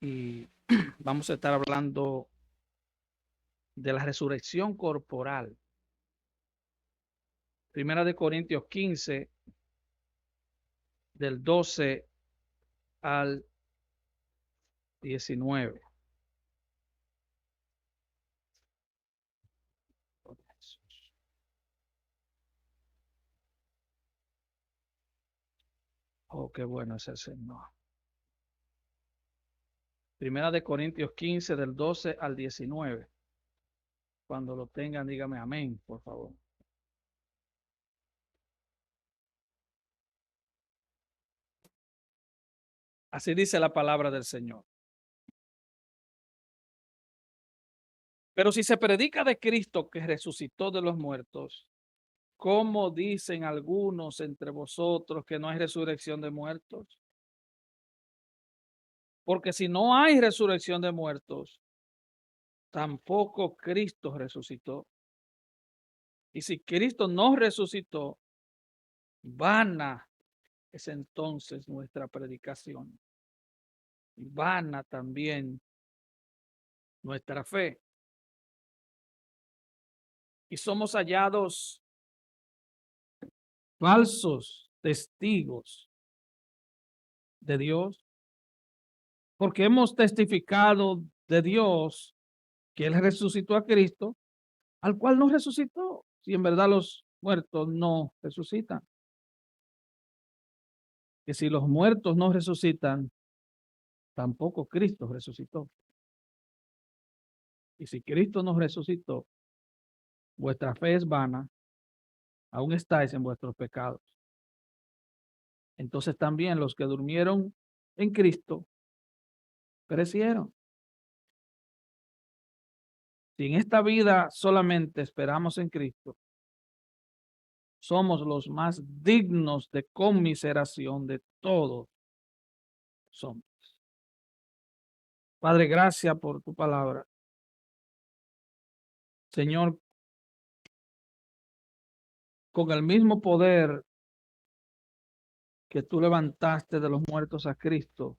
y vamos a estar hablando de la resurrección corporal. Primera de Corintios 15, del 12 al 19. Oh, qué bueno es el Señor. Primera de Corintios 15, del 12 al 19. Cuando lo tengan, dígame amén, por favor. Así dice la palabra del Señor. Pero si se predica de Cristo que resucitó de los muertos, ¿cómo dicen algunos entre vosotros que no hay resurrección de muertos? Porque si no hay resurrección de muertos, tampoco Cristo resucitó. Y si Cristo no resucitó, vana es entonces nuestra predicación. Vana también nuestra fe. Y somos hallados falsos testigos de Dios, porque hemos testificado de Dios que Él resucitó a Cristo, al cual no resucitó, si en verdad los muertos no resucitan. Que si los muertos no resucitan, tampoco Cristo resucitó. Y si Cristo no resucitó, vuestra fe es vana, aún estáis en vuestros pecados. Entonces también los que durmieron en Cristo perecieron. Si en esta vida solamente esperamos en Cristo, somos los más dignos de conmiseración de todos somos. Padre, gracias por tu palabra. Señor, con el mismo poder que tú levantaste de los muertos a Cristo,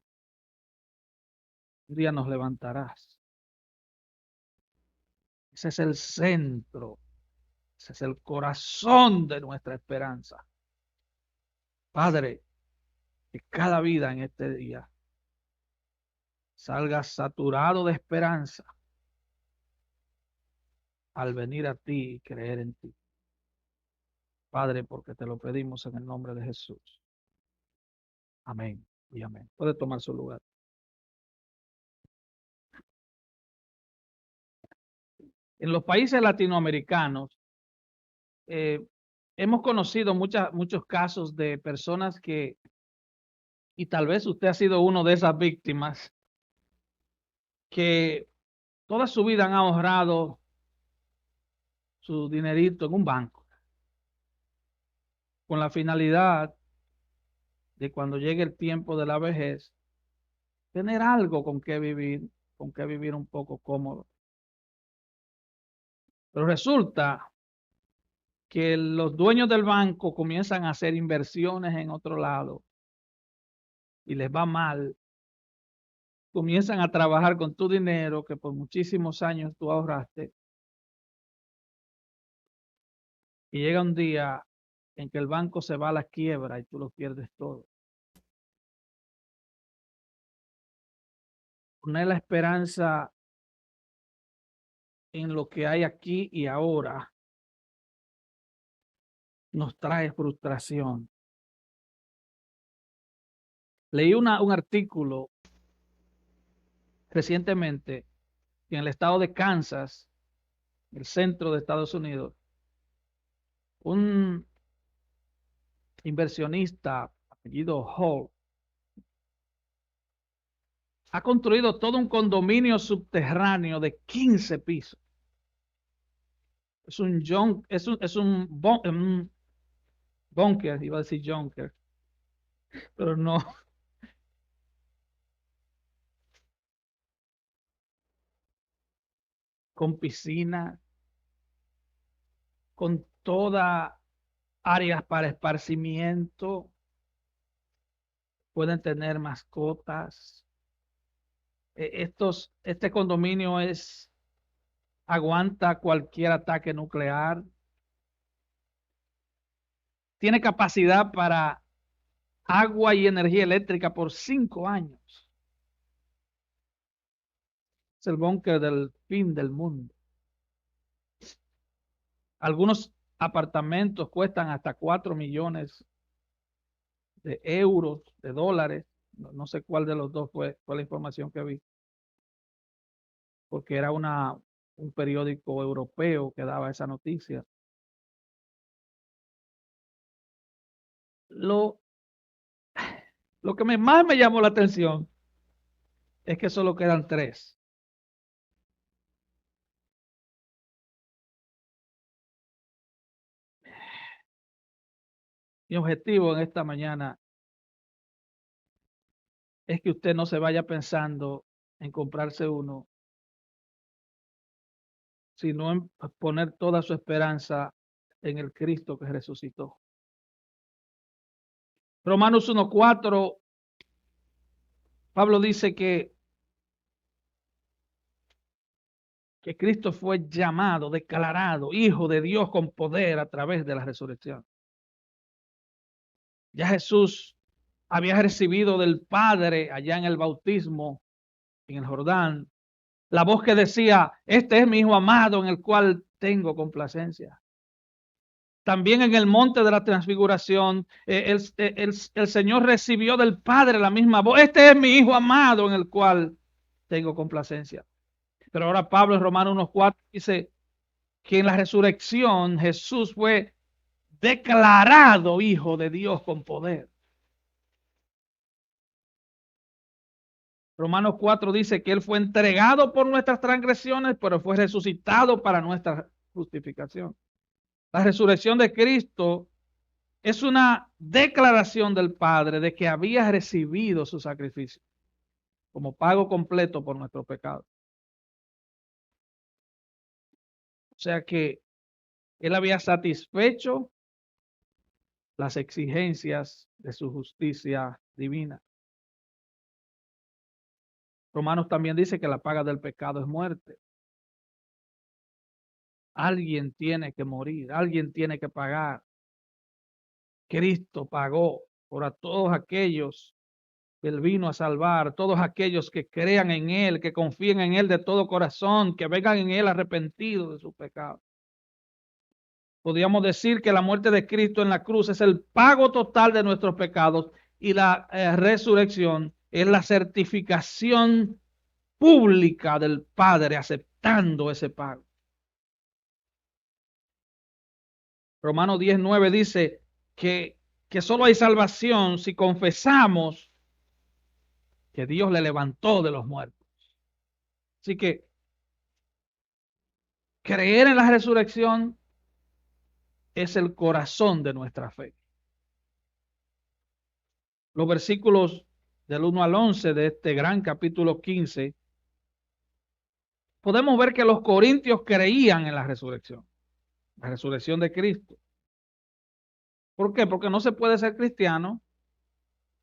un día nos levantarás. Ese es el centro, ese es el corazón de nuestra esperanza. Padre, que cada vida en este día salga saturado de esperanza al venir a ti y creer en ti. Padre, porque te lo pedimos en el nombre de Jesús. Amén y amén. Puede tomar su lugar. En los países latinoamericanos hemos conocido muchos casos de personas que, y tal vez usted ha sido uno de esas víctimas, que toda su vida han ahorrado su dinerito en un banco con la finalidad de cuando llegue el tiempo de la vejez, tener algo con qué vivir un poco cómodo. Pero resulta que los dueños del banco comienzan a hacer inversiones en otro lado y les va mal. Comienzan a trabajar con tu dinero que por muchísimos años tú ahorraste y llega un día en que el banco se va a la quiebra y tú lo pierdes todo. Poner la esperanza en lo que hay aquí y ahora nos trae frustración. Leí un artículo recientemente en el estado de Kansas, el centro de Estados Unidos, un inversionista apellido Hall ha construido todo un condominio subterráneo de 15 pisos. Es un bunker, iba a decir junker, pero no. Con piscina, con toda áreas para esparcimiento, pueden tener mascotas, Este condominio aguanta cualquier ataque nuclear, tiene capacidad para agua y energía eléctrica por 5 años. Es el búnker del fin del mundo. Algunos apartamentos cuestan hasta 4 millones de euros, de dólares. No sé cuál de los dos fue la información que vi, porque era un periódico europeo que daba esa noticia. Lo, lo que más me llamó la atención es que solo quedan 3. Mi objetivo en esta mañana es que usted no se vaya pensando en comprarse uno, sino en poner toda su esperanza en el Cristo que resucitó. Romanos 1:4, Pablo dice que Cristo fue llamado, declarado Hijo de Dios con poder a través de la resurrección. Ya Jesús había recibido del Padre allá en el bautismo, en el Jordán, la voz que decía: este es mi Hijo amado en el cual tengo complacencia. También en el monte de la transfiguración, el Señor recibió del Padre la misma voz: este es mi Hijo amado en el cual tengo complacencia. Pero ahora Pablo en Romanos 1:4 dice que en la resurrección Jesús fue declarado Hijo de Dios con poder. Romanos 4 dice que Él fue entregado por nuestras transgresiones, pero fue resucitado para nuestra justificación. La resurrección de Cristo es una declaración del Padre de que había recibido su sacrificio como pago completo por nuestro pecado. O sea que Él había satisfecho las exigencias de su justicia divina. Romanos también dice que la paga del pecado es muerte. Alguien tiene que morir, alguien tiene que pagar. Cristo pagó por a todos aquellos que Él vino a salvar, todos aquellos que crean en Él, que confíen en Él de todo corazón, que vengan en Él arrepentidos de sus pecados. Podríamos decir que la muerte de Cristo en la cruz es el pago total de nuestros pecados y la resurrección es la certificación pública del Padre aceptando ese pago. Romanos 10:9 dice que solo hay salvación si confesamos que Dios le levantó de los muertos. Así que creer en la resurrección es el corazón de nuestra fe. Los versículos del 1 al 11 de este gran capítulo 15, podemos ver que los corintios creían en la resurrección de Cristo. ¿Por qué? Porque no se puede ser cristiano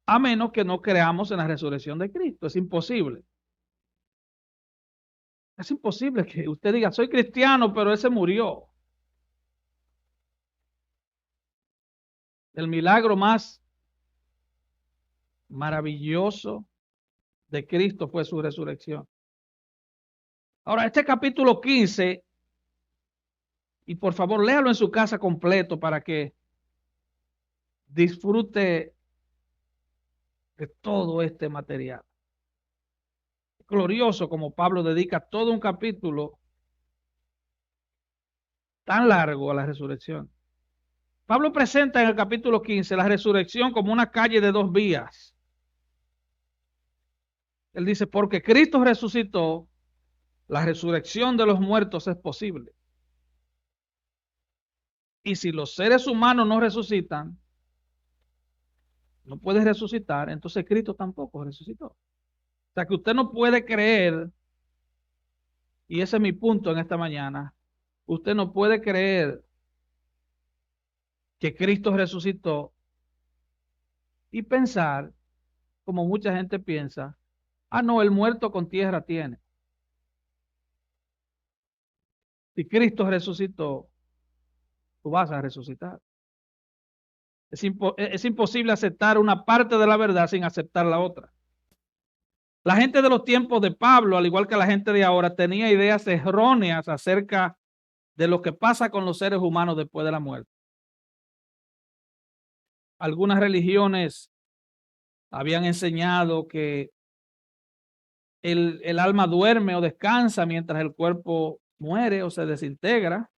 a menos que no creamos en la resurrección de Cristo. Es imposible. Es imposible que usted diga: soy cristiano, pero ese murió. El milagro más maravilloso de Cristo fue su resurrección. Ahora, este capítulo 15, y por favor léalo en su casa completo para que disfrute de todo este material. Es glorioso como Pablo dedica todo un capítulo tan largo a la resurrección. Pablo presenta en el capítulo 15 la resurrección como una calle de 2 vías. Él dice: porque Cristo resucitó, la resurrección de los muertos es posible. Y si los seres humanos no resucitan, no puede resucitar, entonces Cristo tampoco resucitó. O sea que usted no puede creer, y ese es mi punto en esta mañana, usted no puede creer que Cristo resucitó y pensar, como mucha gente piensa, Ah, no, el muerto con tierra tiene. Si Cristo resucitó, tú vas a resucitar. Es imposible aceptar una parte de la verdad sin aceptar la otra. La gente de los tiempos de Pablo, al igual que la gente de ahora, tenía ideas erróneas acerca de lo que pasa con los seres humanos después de la muerte. Algunas religiones habían enseñado que el alma duerme o descansa mientras el cuerpo muere o se desintegra.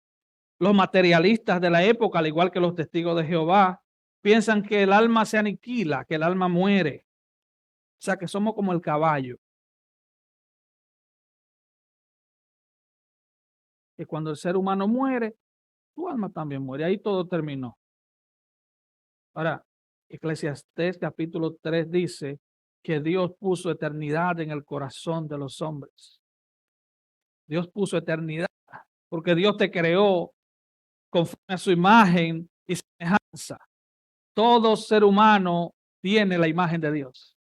Los materialistas de la época, al igual que los testigos de Jehová, piensan que el alma se aniquila, que el alma muere. O sea, que somos como el caballo, que cuando el ser humano muere, tu alma también muere. Ahí todo terminó. Ahora, Eclesiastés capítulo 3 dice que Dios puso eternidad en el corazón de los hombres. Dios puso eternidad porque Dios te creó conforme a su imagen y semejanza. Todo ser humano tiene la imagen de Dios.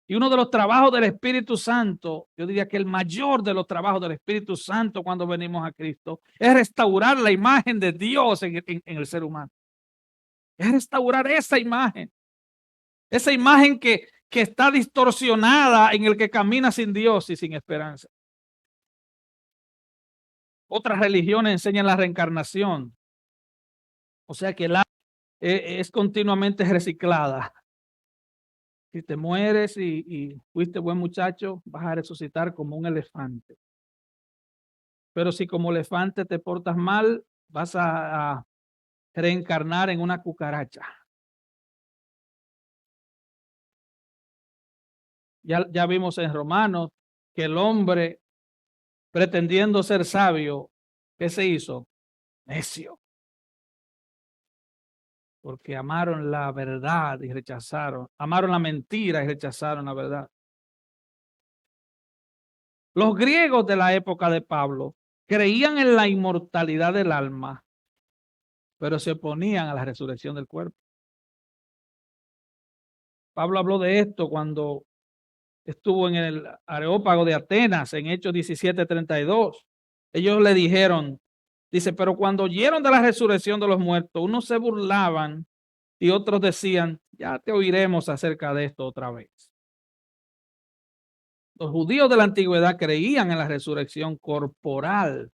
Y uno de los trabajos del Espíritu Santo, yo diría que el mayor de los trabajos del Espíritu Santo cuando venimos a Cristo, es restaurar la imagen de Dios en el ser humano. Es restaurar esa imagen que está distorsionada en el que camina sin Dios y sin esperanza. Otras religiones enseñan la reencarnación, o sea que la es continuamente reciclada. Si te mueres y fuiste buen muchacho, vas a resucitar como un elefante. Pero si como elefante te portas mal, vas a reencarnar en una cucaracha. Ya vimos en Romanos que el hombre, pretendiendo ser sabio, ¿qué se hizo? Necio. Porque amaron la verdad y rechazaron, amaron la mentira y rechazaron la verdad. Los griegos de la época de Pablo creían en la inmortalidad del alma, pero se oponían a la resurrección del cuerpo. Pablo habló de esto cuando estuvo en el Areópago de Atenas, en Hechos 17:32. Ellos le dijeron, dice, pero cuando oyeron de la resurrección de los muertos, unos se burlaban y otros decían, ya te oiremos acerca de esto otra vez. Los judíos de la antigüedad creían en la resurrección corporal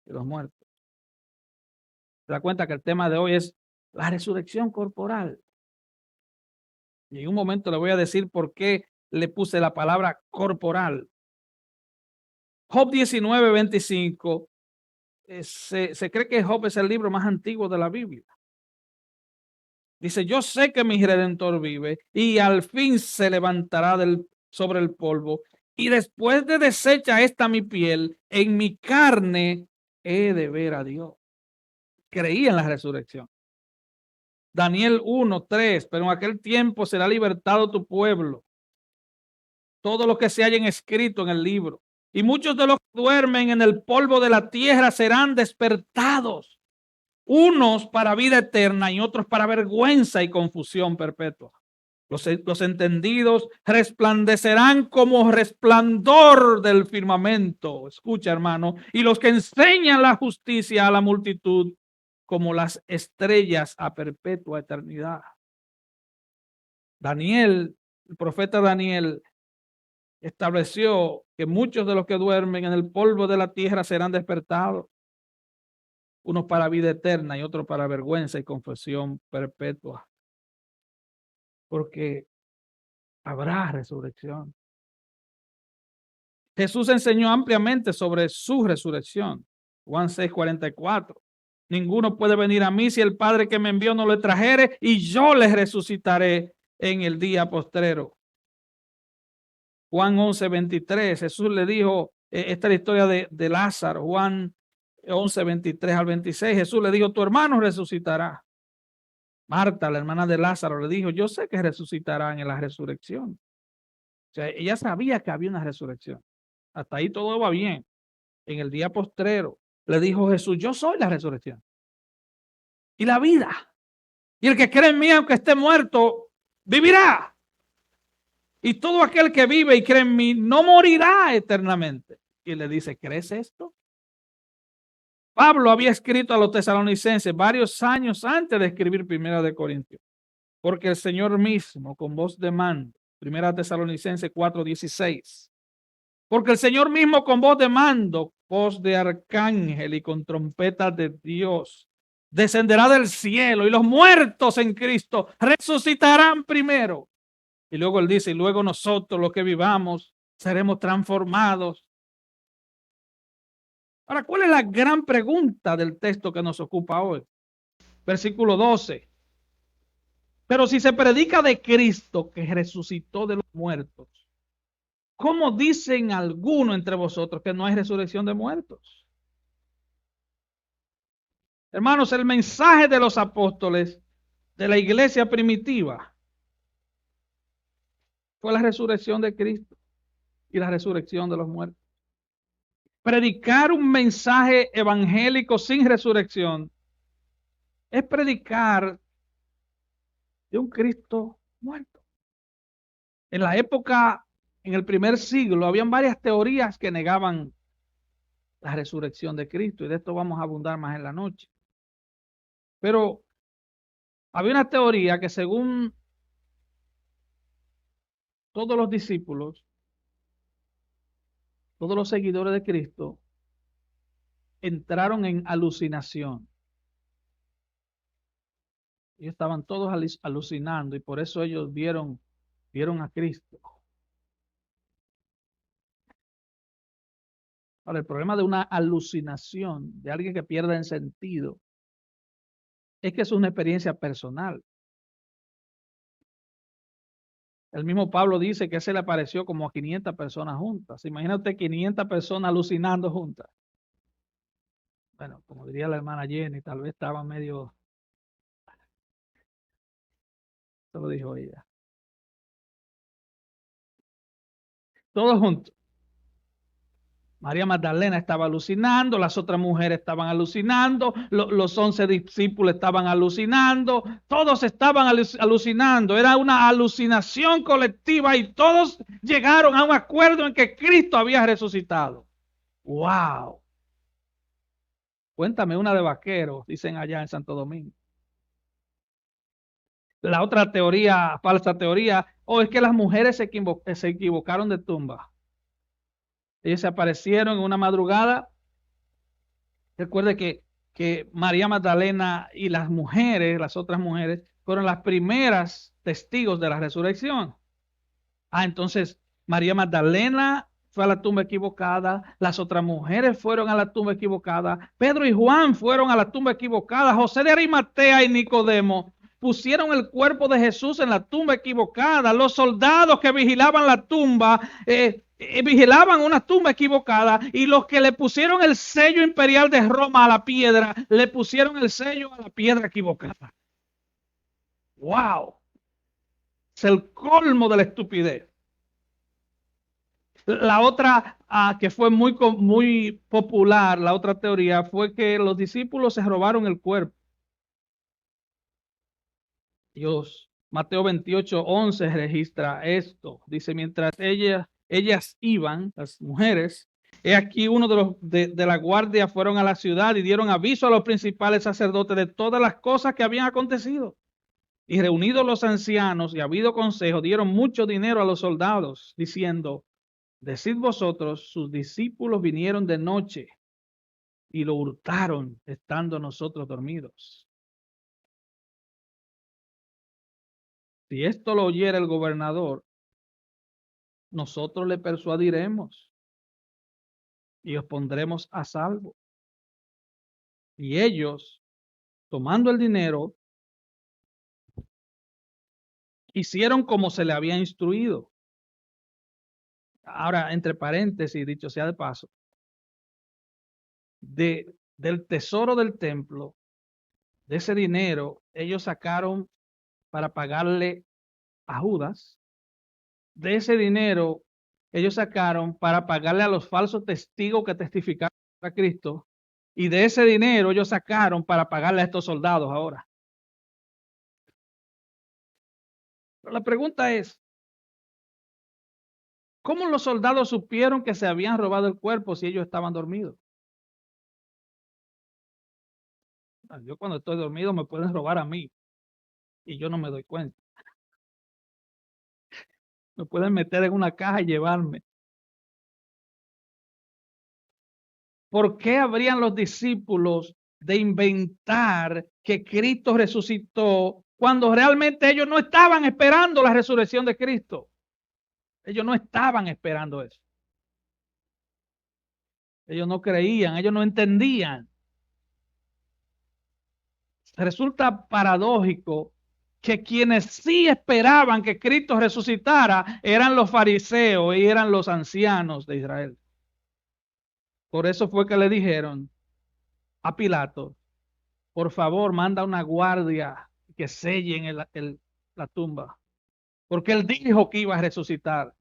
de los muertos. Se da cuenta que el tema de hoy es la resurrección corporal. Y en un momento le voy a decir por qué le puse la palabra corporal. Job 19:25. Se cree que Job es el libro más antiguo de la Biblia. Dice, yo sé que mi Redentor vive y al fin se levantará sobre el polvo. Y después de deshecha esta mi piel, en mi carne he de ver a Dios. Creí en la resurrección. Daniel 1:3, pero en aquel tiempo será libertado tu pueblo. Todo lo que se hayan escrito en el libro. Y muchos de los que duermen en el polvo de la tierra serán despertados. Unos para vida eterna y otros para vergüenza y confusión perpetua. Los entendidos resplandecerán como resplandor del firmamento. Escucha, hermano. Y los que enseñan la justicia a la multitud como las estrellas a perpetua eternidad. Daniel, el profeta Daniel, estableció que muchos de los que duermen en el polvo de la tierra serán despertados. Unos para vida eterna y otros para vergüenza y confesión perpetua. Porque habrá resurrección. Jesús enseñó ampliamente sobre su resurrección. Juan 6:44. Ninguno puede venir a mí si el Padre que me envió no le trajere, y yo les resucitaré en el día postrero. Juan 11:23. Jesús le dijo, esta es la historia de Lázaro. Juan 11:23-26. Jesús le dijo, tu hermano resucitará. Marta, la hermana de Lázaro, le dijo, yo sé que resucitarán en la resurrección. O sea, ella sabía que había una resurrección. Hasta ahí todo va bien. En el día postrero le dijo Jesús, yo soy la resurrección y la vida. Y el que cree en mí, aunque esté muerto, vivirá. y todo aquel que vive y cree en mí no morirá eternamente. Y le dice, ¿crees esto? Pablo había escrito a los tesalonicenses varios años antes de escribir Primera de Corintios, porque el Señor mismo con voz de mando, Primera Tesalonicenses 4:16, porque el Señor mismo con voz de mando, voz de arcángel y con trompeta de Dios, descenderá del cielo y los muertos en Cristo resucitarán primero. Y luego él dice, y luego nosotros los que vivamos seremos transformados. Ahora, ¿cuál es la gran pregunta del texto que nos ocupa hoy? Versículo 12. Pero si se predica de Cristo que resucitó de los muertos, ¿cómo dicen algunos entre vosotros que no hay resurrección de muertos? Hermanos, el mensaje de los apóstoles de la iglesia primitiva fue la resurrección de Cristo y la resurrección de los muertos. Predicar un mensaje evangélico sin resurrección es predicar de un Cristo muerto. En la época, en el primer siglo, habían varias teorías que negaban la resurrección de Cristo, y de esto vamos a abundar más en la noche. Pero había una teoría que según todos los discípulos, todos los seguidores de Cristo, entraron en alucinación. Ellos estaban todos alucinando y por eso ellos vieron a Cristo. Ahora, el problema de una alucinación, de alguien que pierde el sentido, es que es una experiencia personal. El mismo Pablo dice que se le apareció como a 500 personas juntas. Imagínate 500 personas alucinando juntas. Bueno, como diría la hermana Jenny, tal vez estaba medio, eso lo dijo ella. Todos juntos. María Magdalena estaba alucinando, las otras mujeres estaban alucinando, los 11 discípulos estaban alucinando, todos estaban alucinando, era una alucinación colectiva y todos llegaron a un acuerdo en que Cristo había resucitado. ¡Wow! Cuéntame una de vaqueros, dicen allá en Santo Domingo. La otra teoría, falsa teoría, es que las mujeres se equivocaron de tumba. Ellos se aparecieron en una madrugada. Recuerde que María Magdalena y las mujeres, las otras mujeres, fueron las primeras testigos de la resurrección. Entonces María Magdalena fue a la tumba equivocada, las otras mujeres fueron a la tumba equivocada, Pedro y Juan fueron a la tumba equivocada, José de Arimatea y Nicodemo pusieron el cuerpo de Jesús en la tumba equivocada, los soldados que vigilaban la tumba vigilaban una tumba equivocada, y los que le pusieron el sello imperial de Roma a la piedra, le pusieron el sello a la piedra equivocada. ¡Wow! Es el colmo de la estupidez. La otra que fue muy popular, la otra teoría, fue que los discípulos se robaron el cuerpo. Dios, Mateo 28:11 registra esto. Dice, mientras ellas iban, las mujeres, he aquí uno de la guardia fueron a la ciudad y dieron aviso a los principales sacerdotes de todas las cosas que habían acontecido. Y reunidos los ancianos y habido consejo, dieron mucho dinero a los soldados, diciendo, decid vosotros, sus discípulos vinieron de noche y lo hurtaron estando nosotros dormidos. Si esto lo oyera el gobernador, nosotros le persuadiremos y os pondremos a salvo. Y ellos, tomando el dinero, hicieron como se le había instruido. Ahora, entre paréntesis, dicho sea de paso, del tesoro del templo, de ese dinero, ellos sacaron para pagarle a Judas. De ese dinero, ellos sacaron para pagarle a los falsos testigos que testificaron a Cristo. Y de ese dinero, ellos sacaron para pagarle a estos soldados ahora. Pero la pregunta es, ¿Cómo los soldados supieron que se habían robado el cuerpo si ellos estaban dormidos? Yo cuando estoy dormido me pueden robar a mí y yo no me doy cuenta. Me pueden meter en una caja y llevarme. ¿Por qué habrían los discípulos de inventar que Cristo resucitó cuando realmente ellos no estaban esperando la resurrección de Cristo? Ellos no estaban esperando eso. Ellos no creían, ellos no entendían. Resulta paradójico que quienes sí esperaban que Cristo resucitara eran los fariseos y eran los ancianos de Israel. Por eso fue que le dijeron a Pilato, por favor, manda una guardia que sellen la tumba, porque él dijo que iba a resucitar.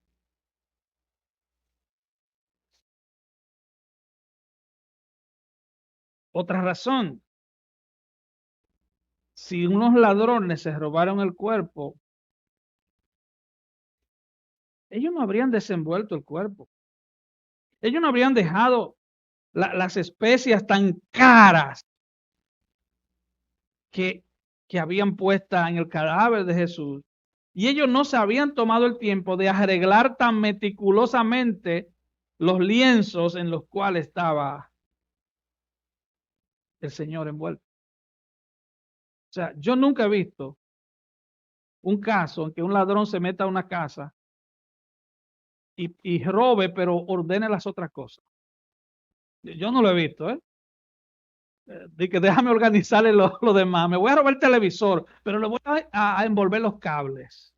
Otra razón, si unos ladrones se robaron el cuerpo, ellos no habrían desenvuelto el cuerpo. Ellos no habrían dejado las especias tan caras que, que habían puesta en el cadáver de Jesús. Y ellos no se habían tomado el tiempo de arreglar tan meticulosamente los lienzos en los cuales estaba el Señor envuelto. O sea, yo nunca he visto un caso en que un ladrón se meta a una casa y robe, pero ordene las otras cosas. Yo no lo he visto, ¿eh? De que déjame organizarle lo demás. Me voy a robar el televisor, pero le voy a envolver los cables.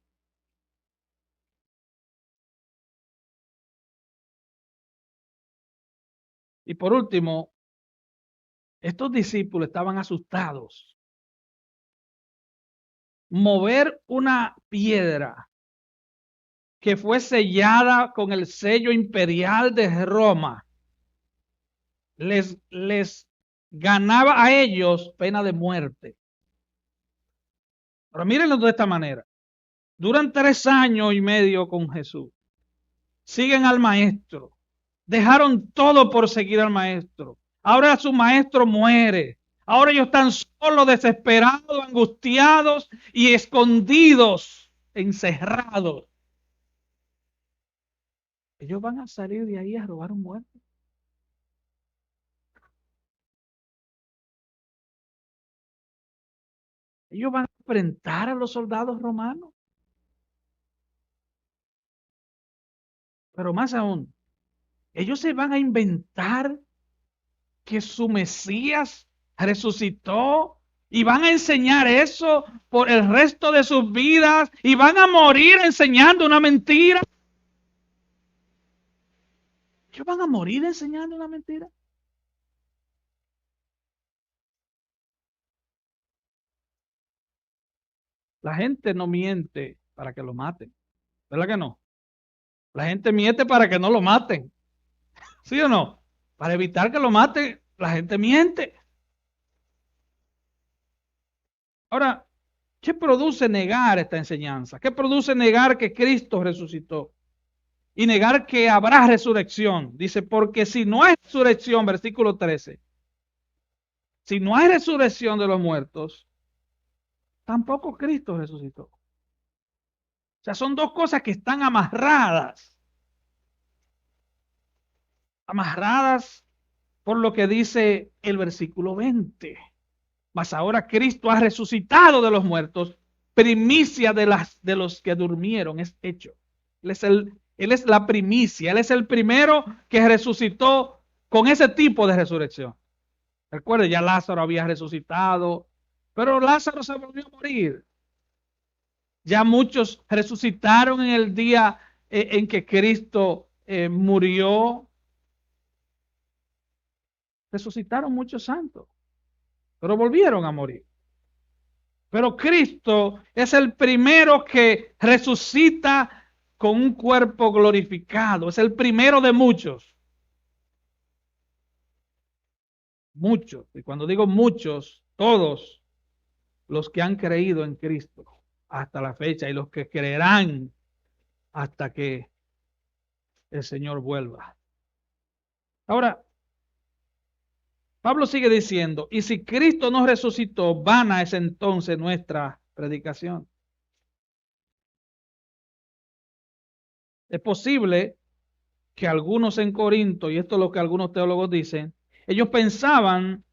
Y por último, estos discípulos estaban asustados. Mover una piedra que fue sellada con el sello imperial de Roma les ganaba a ellos pena de muerte. Pero mírenlo de esta manera. Duran 3 años y medio con Jesús. Siguen al maestro. Dejaron todo por seguir al maestro. Ahora su maestro muere. Ahora ellos están solos, desesperados, angustiados y escondidos, encerrados. Ellos van a salir de ahí a robar un muerto. Ellos van a enfrentar a los soldados romanos. Pero más aún, ellos se van a inventar que su Mesías resucitó y van a enseñar eso por el resto de sus vidas y van a morir enseñando una mentira. Ellos van a morir enseñando una mentira. La gente no miente para que lo maten, ¿verdad que no? La gente miente para que no lo maten, ¿sí o no? Para evitar que lo maten, la gente miente. Ahora, ¿qué produce negar esta enseñanza? ¿Qué produce negar que Cristo resucitó? Y negar que habrá resurrección. Dice, porque si no hay resurrección, versículo 13, si no hay resurrección de los muertos, tampoco Cristo resucitó. O sea, son dos cosas que están amarradas. Amarradas por lo que dice el versículo 20. Mas ahora Cristo ha resucitado de los muertos, primicia de los que durmieron, es hecho. Él es la primicia, Él es el primero que resucitó con ese tipo de resurrección. Recuerde, ya Lázaro había resucitado, pero Lázaro se volvió a morir. Ya muchos resucitaron en el día en que Cristo murió. Resucitaron muchos santos, pero volvieron a morir. Pero Cristo es el primero que resucita con un cuerpo glorificado. Es el primero de muchos. Muchos. Y cuando digo muchos, todos los que han creído en Cristo hasta la fecha y los que creerán hasta que el Señor vuelva. Ahora, Pablo sigue diciendo, y si Cristo no resucitó, vana es entonces nuestra predicación. Es posible que algunos en Corinto, y esto es lo que algunos teólogos dicen, ellos pensaban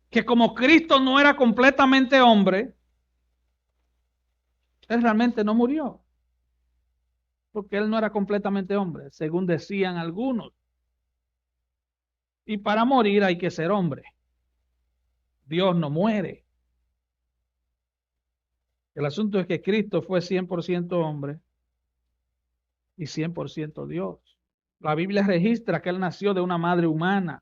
que como Cristo no era completamente hombre, él realmente no murió, porque él no era completamente hombre, según decían algunos. Y para morir hay que ser hombre. Dios no muere. El asunto es que Cristo fue 100% hombre y 100% Dios. La Biblia registra que él nació de una madre humana,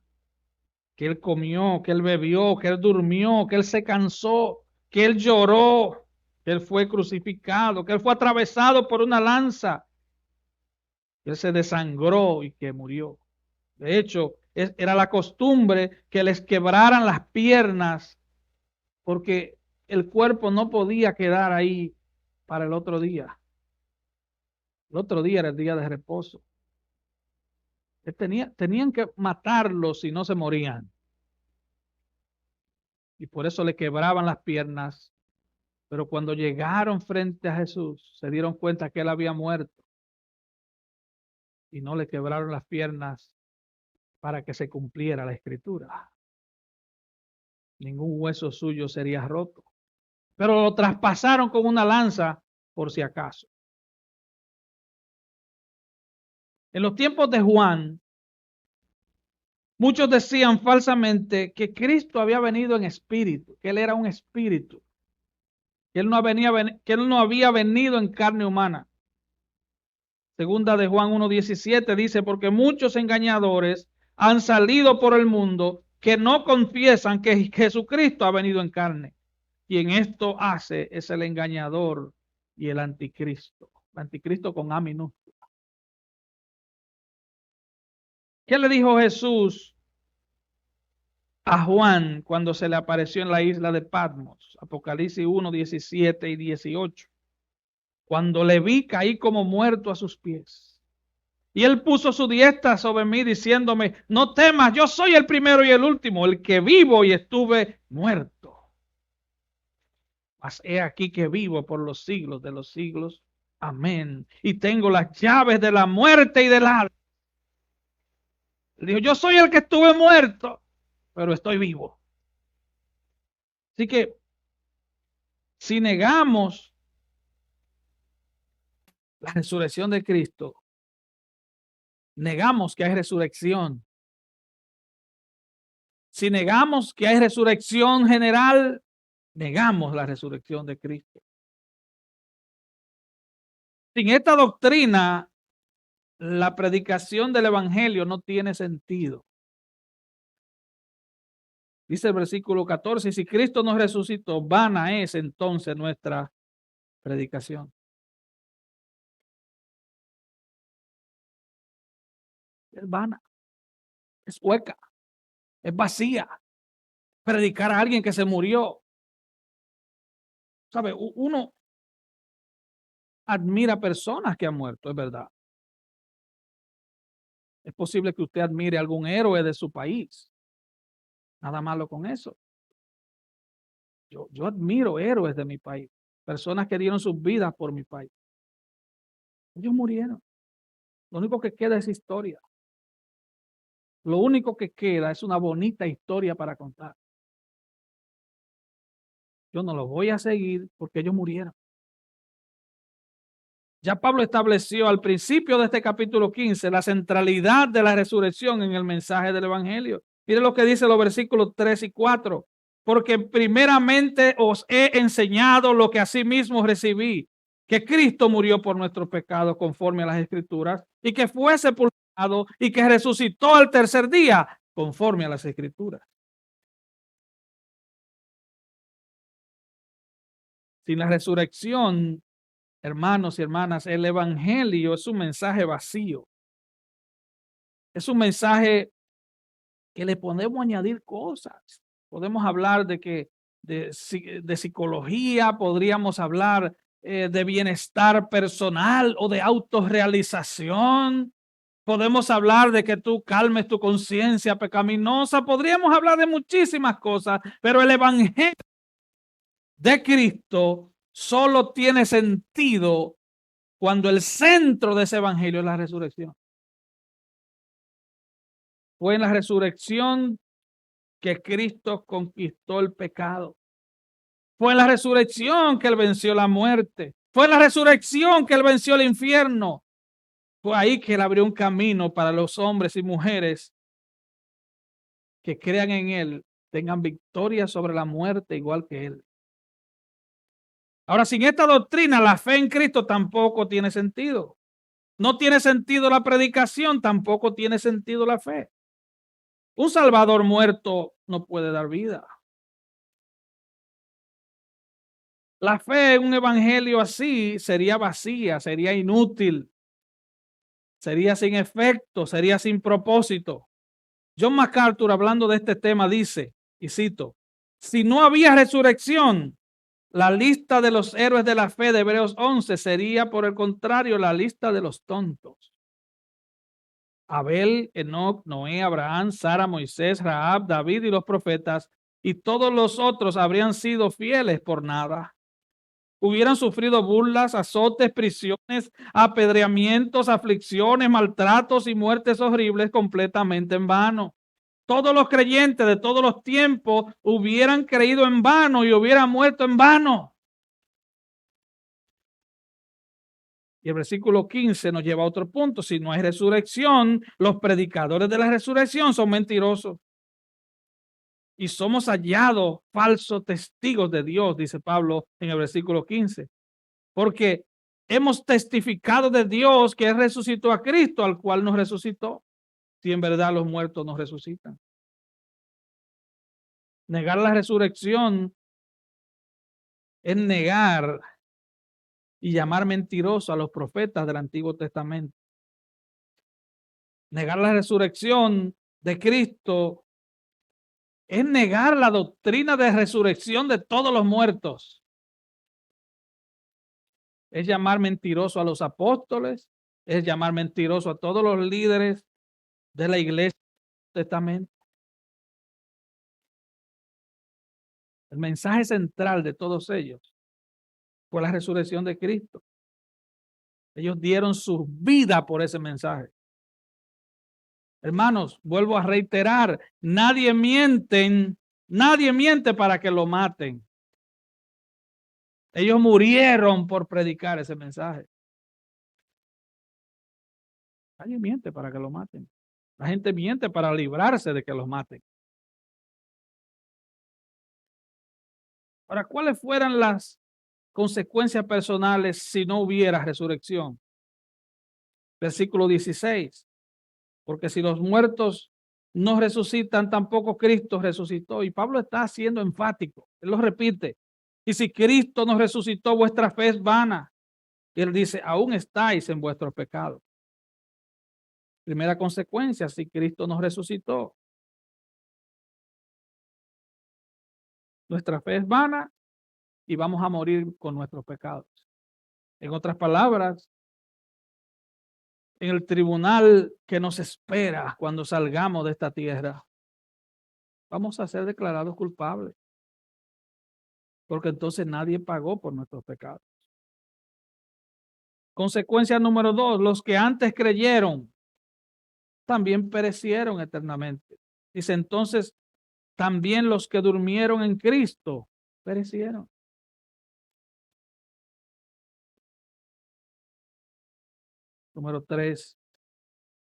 que él comió, que él bebió, que él durmió, que él se cansó, que él lloró, que él fue crucificado, que él fue atravesado por una lanza, que él se desangró y que murió. De hecho, era la costumbre que les quebraran las piernas porque el cuerpo no podía quedar ahí para el otro día. El otro día era el día de reposo. Tenían que matarlos si no se morían. Y por eso le quebraban las piernas. Pero cuando llegaron frente a Jesús, se dieron cuenta que él había muerto. Y no le quebraron las piernas para que se cumpliera la escritura. Ningún hueso suyo sería roto. Pero lo traspasaron con una lanza por si acaso. En los tiempos de Juan, muchos decían falsamente que Cristo había venido en espíritu, que él era un espíritu, que él no había venido en carne humana. Segunda de Juan 1:17 dice, porque muchos engañadores han salido por el mundo que no confiesan que Jesucristo ha venido en carne. Quien esto hace es el engañador y el anticristo. El anticristo con A minúscula. ¿Qué le dijo Jesús a Juan cuando se le apareció en la isla de Patmos? Apocalipsis 1:17 y 18. Cuando le vi, caí como muerto a sus pies. Y él puso su diestra sobre mí diciéndome, no temas, yo soy el primero y el último, el que vivo y estuve muerto. Mas he aquí que vivo por los siglos de los siglos. Amén. Y tengo las llaves de la muerte y del Hades. Dijo, yo soy el que estuve muerto, pero estoy vivo. Así que si negamos la resurrección de Cristo, negamos que hay resurrección. Si negamos que hay resurrección general, negamos la resurrección de Cristo. Sin esta doctrina, la predicación del evangelio no tiene sentido. Dice el versículo 14, si Cristo nos resucitó, vana es entonces nuestra predicación. Es vana, es hueca, es vacía. Predicar a alguien que se murió. ¿Sabe? Uno admira personas que han muerto, es verdad. Es posible que usted admire a algún héroe de su país. Nada malo con eso. Yo admiro héroes de mi país, personas que dieron sus vidas por mi país. Ellos murieron. Lo único que queda es historia. Lo único que queda es una bonita historia para contar. Yo no lo voy a seguir porque ellos murieron. Ya Pablo estableció al principio de este capítulo 15 la centralidad de la resurrección en el mensaje del evangelio. Mire lo que dice los versículos 3 y 4. Porque primeramente os he enseñado lo que asimismo recibí, que Cristo murió por nuestros pecados conforme a las Escrituras, y que fue sepultado y que resucitó al tercer día conforme a las Escrituras. Sin la resurrección, hermanos y hermanas, el evangelio es un mensaje vacío. Es un mensaje que le podemos añadir cosas. Podemos hablar de psicología, podríamos hablar de bienestar personal o de autorrealización. Podemos hablar de que tú calmes tu conciencia pecaminosa. Podríamos hablar de muchísimas cosas, pero el evangelio de Cristo solo tiene sentido cuando el centro de ese evangelio es la resurrección. Fue en la resurrección que Cristo conquistó el pecado. Fue en la resurrección que Él venció la muerte. Fue en la resurrección que Él venció el infierno. Fue ahí que Él abrió un camino para los hombres y mujeres que crean en Él, tengan victoria sobre la muerte igual que Él. Ahora, sin esta doctrina, la fe en Cristo tampoco tiene sentido. No tiene sentido la predicación, tampoco tiene sentido la fe. Un Salvador muerto no puede dar vida. La fe en un evangelio así sería vacía, sería inútil, sería sin efecto, sería sin propósito. John MacArthur, hablando de este tema, dice, y cito, si no había resurrección, la lista de los héroes de la fe de Hebreos 11 sería, por el contrario, la lista de los tontos. Abel, Enoc, Noé, Abraham, Sara, Moisés, Rahab, David y los profetas, y todos los otros habrían sido fieles por nada. Hubieran sufrido burlas, azotes, prisiones, apedreamientos, aflicciones, maltratos y muertes horribles completamente en vano. Todos los creyentes de todos los tiempos hubieran creído en vano y hubieran muerto en vano. Y el versículo 15 nos lleva a otro punto. Si no hay resurrección, los predicadores de la resurrección son mentirosos. Y somos hallados falsos testigos de Dios, dice Pablo en el versículo 15. Porque hemos testificado de Dios que Él resucitó a Cristo, al cual nos resucitó. Si en verdad los muertos nos resucitan. Negar la resurrección es negar y llamar mentiroso a los profetas del Antiguo Testamento. Negar la resurrección de Cristo es negar la doctrina de resurrección de todos los muertos. Es llamar mentiroso a los apóstoles, es llamar mentiroso a todos los líderes de la iglesia del Testamento. El mensaje central de todos ellos fue la resurrección de Cristo. Ellos dieron su vida por ese mensaje. Hermanos, vuelvo a reiterar, nadie miente para que lo maten. Ellos murieron por predicar ese mensaje. Nadie miente para que lo maten. La gente miente para librarse de que los maten. Ahora, ¿cuáles fueran las consecuencias personales si no hubiera resurrección? Versículo 16. Porque si los muertos no resucitan, tampoco Cristo resucitó. Y Pablo está siendo enfático. Él lo repite. Y si Cristo nos resucitó, vuestra fe es vana. Y él dice, aún estáis en vuestros pecados. Primera consecuencia, si Cristo nos resucitó, nuestra fe es vana y vamos a morir con nuestros pecados. En otras palabras, en el tribunal que nos espera cuando salgamos de esta tierra, vamos a ser declarados culpables, porque entonces nadie pagó por nuestros pecados. Consecuencia número 2, los que antes creyeron también perecieron eternamente. Dice entonces, también los que durmieron en Cristo perecieron. Número 3,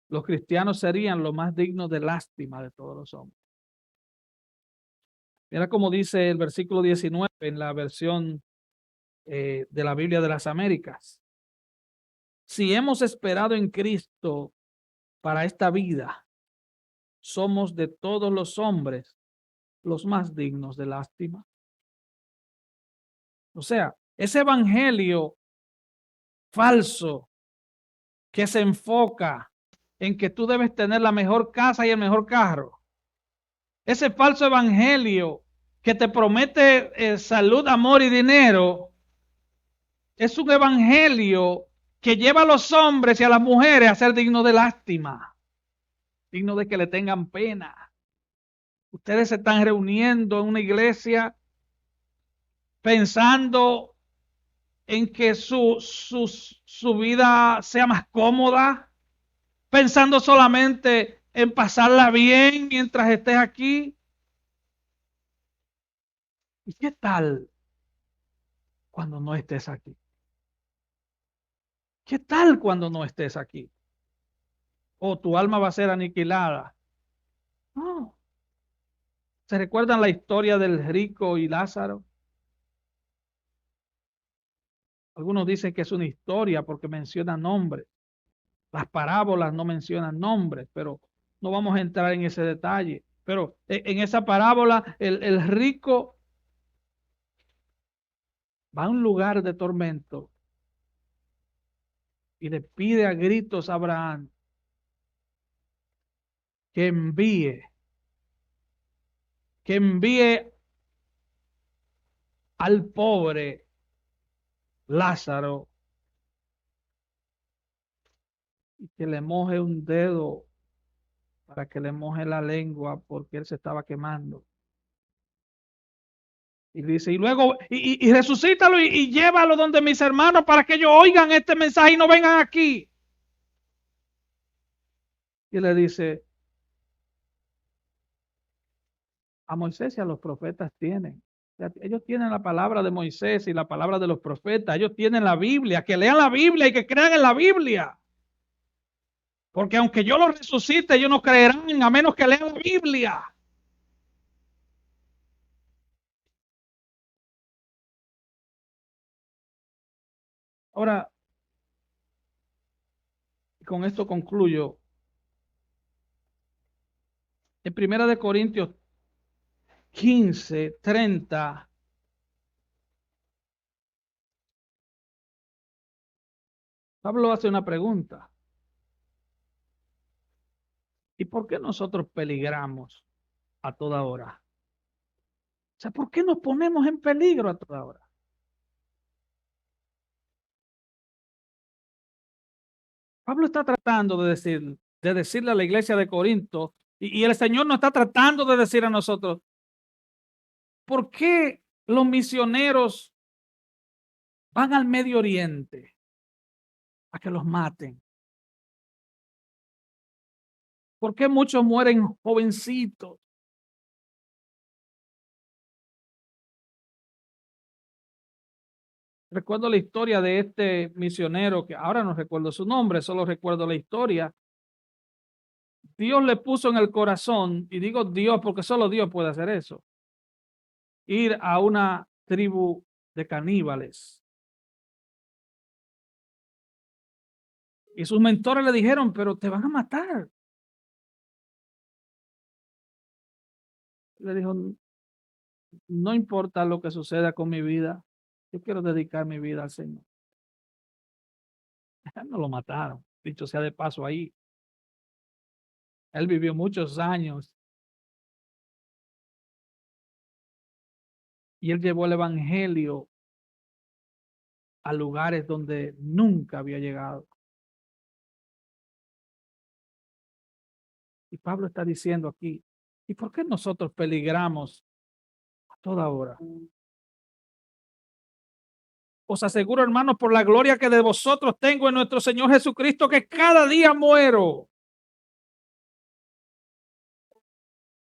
los cristianos serían los más dignos de lástima de todos los hombres. Mira cómo dice el versículo 19 en la versión de la Biblia de las Américas. Si hemos esperado en Cristo para esta vida, somos de todos los hombres los más dignos de lástima. O sea, ese evangelio falso que se enfoca en que tú debes tener la mejor casa y el mejor carro. Ese falso evangelio que te promete salud, amor y dinero, es un evangelio que lleva a los hombres y a las mujeres a ser dignos de lástima, dignos de que le tengan pena. Ustedes se están reuniendo en una iglesia pensando en que su vida sea más cómoda, pensando solamente en pasarla bien mientras estés aquí. ¿Y qué tal cuando no estés aquí? ¿Qué tal cuando no estés aquí? ¿O tu alma va a ser aniquilada? No. ¿Se recuerdan la historia del rico y Lázaro? Algunos dicen que es una historia porque menciona nombres. Las parábolas no mencionan nombres, pero no vamos a entrar en ese detalle. Pero en esa parábola, el rico va a un lugar de tormento y le pide a gritos a Abraham que envíe al pobre Lázaro y que le moje un dedo para que le moje la lengua porque él se estaba quemando. Y dice, y luego, y resucítalo y llévalo donde mis hermanos para que ellos oigan este mensaje y no vengan aquí. Y le dice, a Moisés y a los profetas tienen. O sea, ellos tienen la palabra de Moisés y la palabra de los profetas. Ellos tienen la Biblia, que lean la Biblia y que crean en la Biblia. Porque aunque yo los resucite, ellos no creerán a menos que lean la Biblia. Ahora, con esto concluyo. En 1 Corintios 15:30, Pablo hace una pregunta. ¿Y por qué nosotros peligramos a toda hora? O sea, ¿por qué nos ponemos en peligro a toda hora? Pablo está tratando de decirle a la iglesia de Corinto, y el Señor nos está tratando de decir a nosotros, ¿por qué los misioneros van al Medio Oriente a que los maten? ¿Por qué muchos mueren jovencitos? Recuerdo la historia de este misionero, que ahora no recuerdo su nombre, solo recuerdo la historia. Dios le puso en el corazón, y digo Dios porque solo Dios puede hacer eso, ir a una tribu de caníbales. Y sus mentores le dijeron, pero te van a matar. Le dijo, no importa lo que suceda con mi vida, yo quiero dedicar mi vida al Señor. No lo mataron, dicho sea de paso ahí. Él vivió muchos años y él llevó el evangelio a lugares donde nunca había llegado. Y Pablo está diciendo aquí, ¿y por qué nosotros peligramos a toda hora? Os aseguro, hermanos, por la gloria que de vosotros tengo en nuestro Señor Jesucristo, que cada día muero.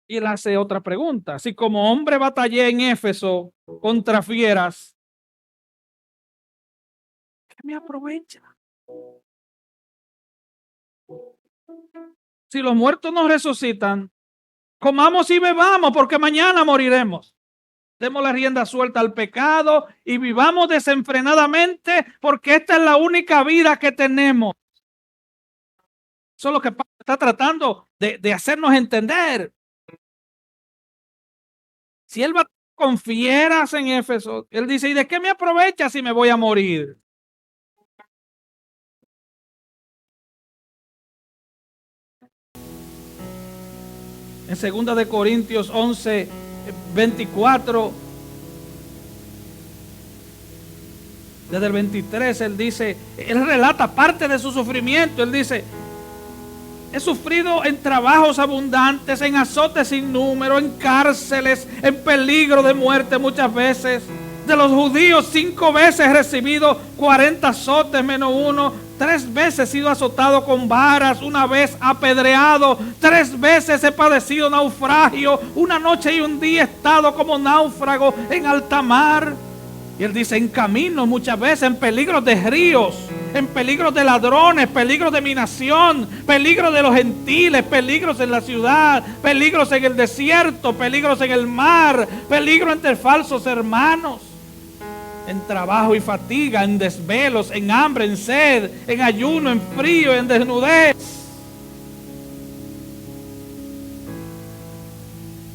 Y él hace otra pregunta. Si como hombre batallé en Éfeso contra fieras, ¿qué me aprovecha? Si los muertos nos resucitan, comamos y bebamos, porque mañana moriremos. Demos la rienda suelta al pecado y vivamos desenfrenadamente, porque esta es la única vida que tenemos. Eso es lo que Pablo está tratando de hacernos entender. Si él va con fieras en Éfeso, él dice, ¿y de qué me aprovecha si me voy a morir? En 2 Corintios 11:24, desde el 23, él dice, él relata parte de su sufrimiento. Él dice: he sufrido en trabajos abundantes, en azotes sin número, en cárceles, en peligro de muerte muchas veces. De los judíos 5 veces he recibido 40 azotes menos uno. 3 veces he sido azotado con varas, 1 vez apedreado, 3 veces he padecido naufragio, 1 noche y 1 día he estado como náufrago en alta mar. Y él dice: en camino muchas veces, en peligros de ríos, en peligros de ladrones, peligros de mi nación, peligros de los gentiles, peligros en la ciudad, peligros en el desierto, peligros en el mar, peligro entre falsos hermanos, en trabajo y fatiga, en desvelos, en hambre, en sed, en ayuno, en frío, en desnudez.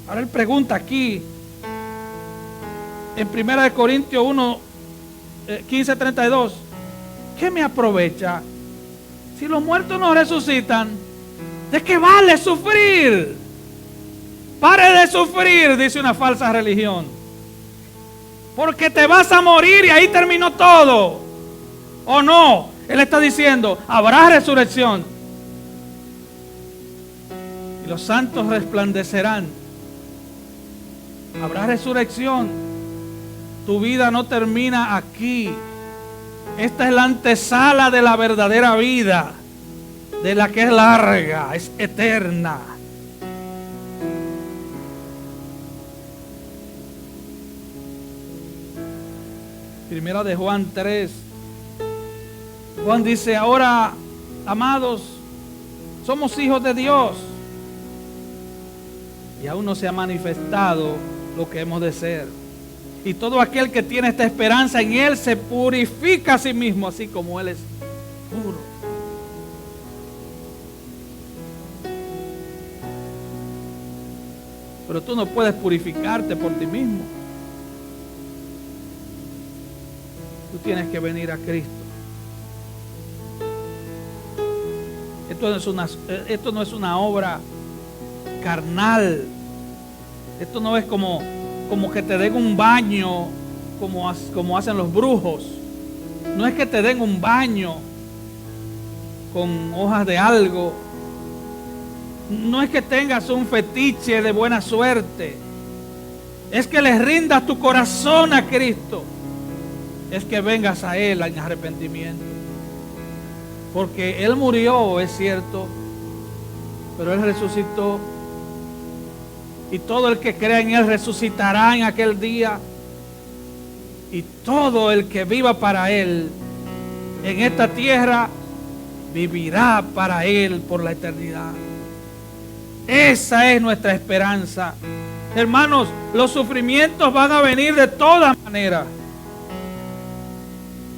Ahora él pregunta aquí, en 1 Corintios 1, 15:32, ¿qué me aprovecha si los muertos no resucitan? ¿De qué vale sufrir? Pare de sufrir, dice una falsa religión, porque te vas a morir y ahí terminó todo. ¿O no? Él está diciendo: habrá resurrección y los santos resplandecerán. Habrá resurrección. Tu vida no termina aquí. Esta es la antesala de la verdadera vida, de la que es larga, es eterna. Primera de Juan 3. Juan dice: ahora, amados, somos hijos de Dios, y aún no se ha manifestado lo que hemos de ser. Y todo aquel que tiene esta esperanza en Él se purifica a sí mismo, así como Él es puro. Pero tú no puedes purificarte por ti mismo. Tú tienes que venir a Cristo. Esto no es una obra carnal. Esto no es como que te den un baño como hacen los brujos. No es que te den un baño con hojas de algo. No es que tengas un fetiche de buena suerte. Es que le rindas tu corazón a Cristo. Es que vengas a Él en arrepentimiento. Porque Él murió, es cierto, pero Él resucitó. Y todo el que crea en Él resucitará en aquel día. Y todo el que viva para Él en esta tierra vivirá para Él por la eternidad. Esa es nuestra esperanza. Hermanos, los sufrimientos van a venir de todas maneras.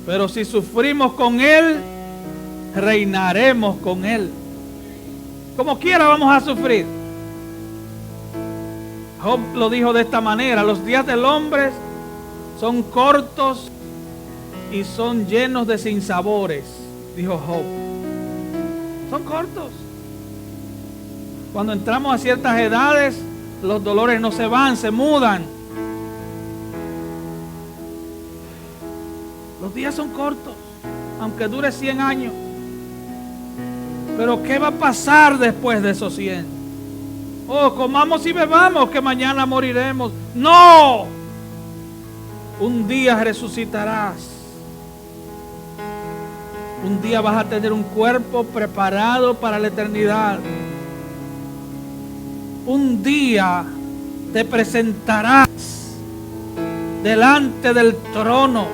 Pero si sufrimos con Él, reinaremos con Él. Como quiera vamos a sufrir. Job lo dijo de esta manera: los días del hombre son cortos y son llenos de sinsabores, dijo Job. Son cortos. Cuando entramos a ciertas edades, los dolores no se van, se mudan. Los días son cortos, aunque dure 100 años. Pero ¿qué va a pasar después de esos 100? Oh, comamos y bebamos, que mañana moriremos. ¡No! Un día resucitarás. Un día vas a tener un cuerpo preparado para la eternidad. Un día te presentarás delante del trono.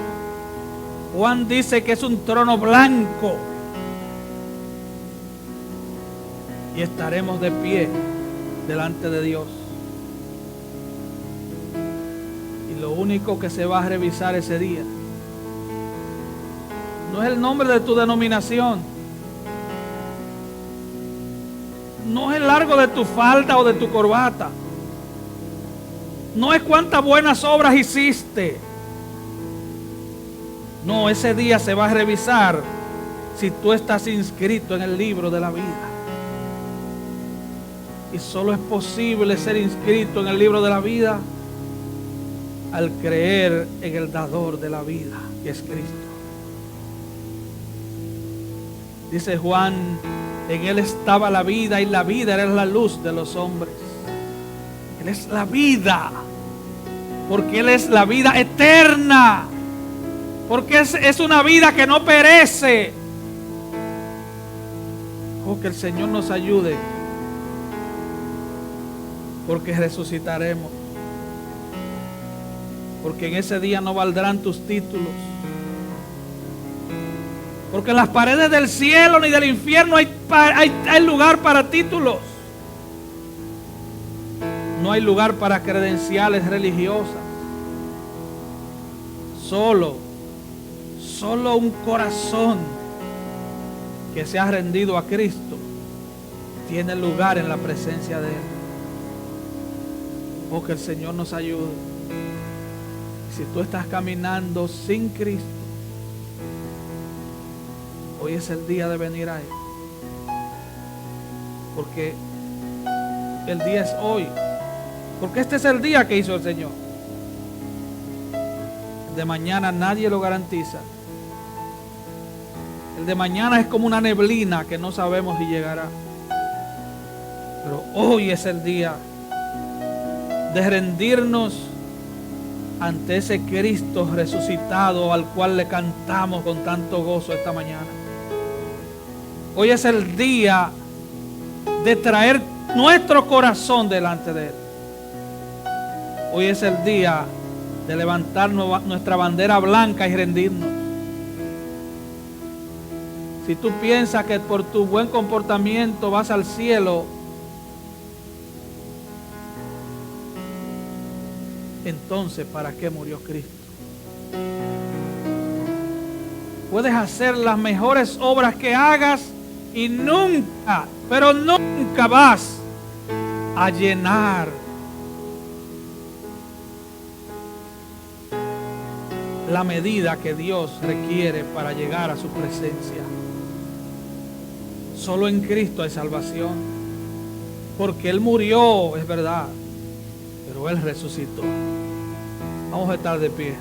Juan dice que es un trono blanco. Y estaremos de pie delante de Dios. Y lo único que se va a revisar ese día no es el nombre de tu denominación, no es el largo de tu falda o de tu corbata, no es cuántas buenas obras hiciste. No, ese día se va a revisar si tú estás inscrito en el libro de la vida. Y solo es posible ser inscrito en el libro de la vida al creer en el dador de la vida, que es Cristo. Dice Juan, en Él estaba la vida y la vida era la luz de los hombres. Él es la vida, porque Él es la vida eterna, porque es una vida que no perece. Oh, que el Señor nos ayude, porque resucitaremos, porque en ese día no valdrán tus títulos, porque en las paredes del cielo ni del infierno hay lugar para títulos. No hay lugar para credenciales religiosas. Solo un corazón que se ha rendido a Cristo tiene lugar en la presencia de Él. Oh, que el Señor nos ayude. Si tú estás caminando sin Cristo, hoy es el día de venir a Él, porque el día es hoy, porque este es el día que hizo el Señor. El de mañana nadie lo garantiza. El de mañana es como una neblina que no sabemos si llegará. Pero hoy es el día de rendirnos ante ese Cristo resucitado al cual le cantamos con tanto gozo esta mañana. Hoy es el día de traer nuestro corazón delante de Él. Hoy es el día de levantar nuestra bandera blanca y rendirnos. Si tú piensas que por tu buen comportamiento vas al cielo, entonces ¿para qué murió Cristo? Puedes hacer las mejores obras que hagas y nunca, pero nunca vas a llenar la medida que Dios requiere para llegar a su presencia. Solo en Cristo hay salvación, porque Él murió, es verdad, pero Él resucitó. Vamos a estar de pie.